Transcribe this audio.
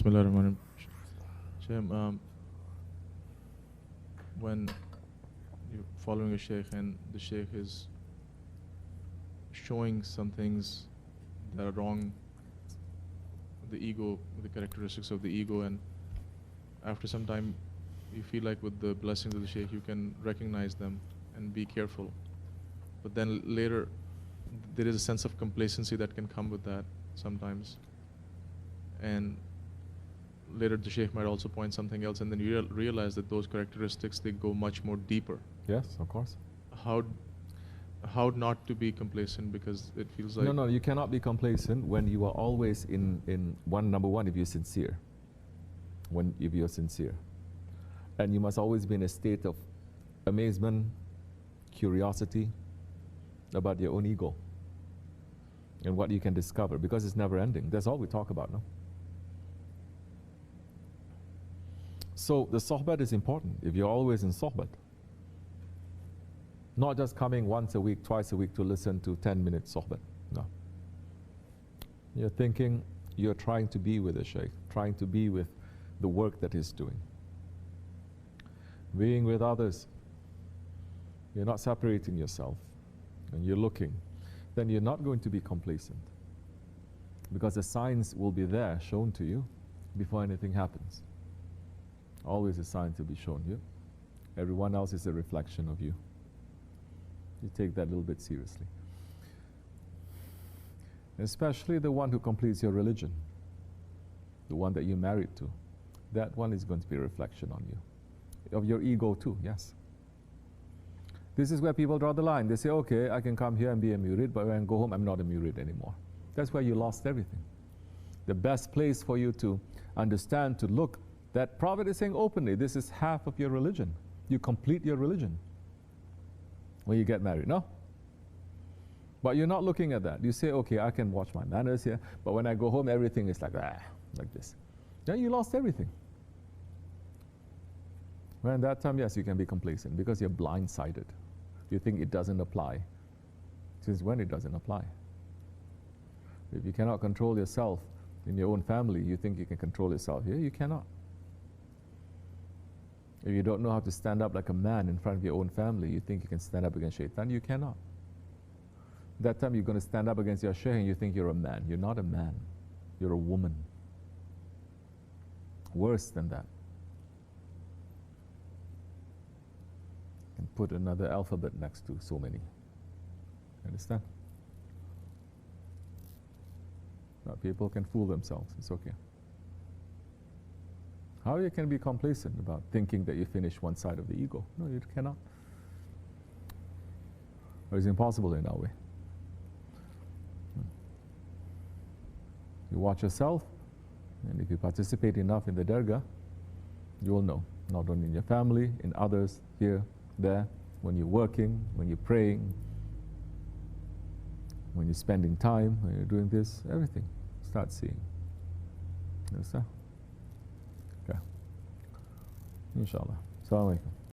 Bismillahirrahmanirrahim. Shaykh, when you're following a Shaykh and the Shaykh is showing some things that are wrong, the ego, the characteristics of the ego, and after some time you feel like with the blessings of the Shaykh you can recognize them and be careful. But then later there is a sense of complacency that can come with that sometimes. And later the Shaykh might also point something else, and then you realize that those characteristics, they go much more deeper. Yes, of course. How not to be complacent, because it feels like... No, you cannot be complacent when you are always number one, if you're sincere. If you're sincere. And you must always be in a state of amazement, curiosity about your own ego and what you can discover, because it's never ending. That's all we talk about, no? So the sohbat is important if you're always in sohbat. Not just coming once a week, twice a week to listen to 10-minute sohbat. No. You're thinking, you're trying to be with the Shaykh, trying to be with the work that he's doing. Being with others. You're not separating yourself, and you're looking. Then you're not going to be complacent, because the signs will be there, shown to you, before anything happens. Always a sign to be shown you. Everyone else is a reflection of you. You take that a little bit seriously. Especially the one who completes your religion, the one that you're married to. That one is going to be a reflection on you. Of your ego too, yes. This is where people draw the line. They say, okay, I can come here and be a murid, but when I go home, I'm not a murid anymore. That's where you lost everything. The best place for you to understand, to look, that Prophet is saying openly, this is half of your religion. You complete your religion when you get married, no? But you're not looking at that. You say, okay, I can watch my manners here, but when I go home, everything is like this. Then you lost everything. Well, at that time, yes, you can be complacent, because you're blindsided. You think it doesn't apply. Since when it doesn't apply? If you cannot control yourself in your own family, you think you can control yourself here? You cannot. If you don't know how to stand up like a man in front of your own family, you think you can stand up against shaitan? You cannot. That time you're going to stand up against your shaykh and you think you're a man. You're not a man. You're a woman. Worse than that. And put another alphabet next to so many. Understand? Now, people can fool themselves. It's okay. How you can be complacent about thinking that you finish one side of the ego? No, you cannot. Or it's impossible in our way. You watch yourself, and if you participate enough in the Dergah, you will know. Not only in your family, in others, here, there, when you're working, when you're praying, when you're spending time, when you're doing this, everything. Start seeing. You understand? Okay. Inshallah. Assalamu alaikum.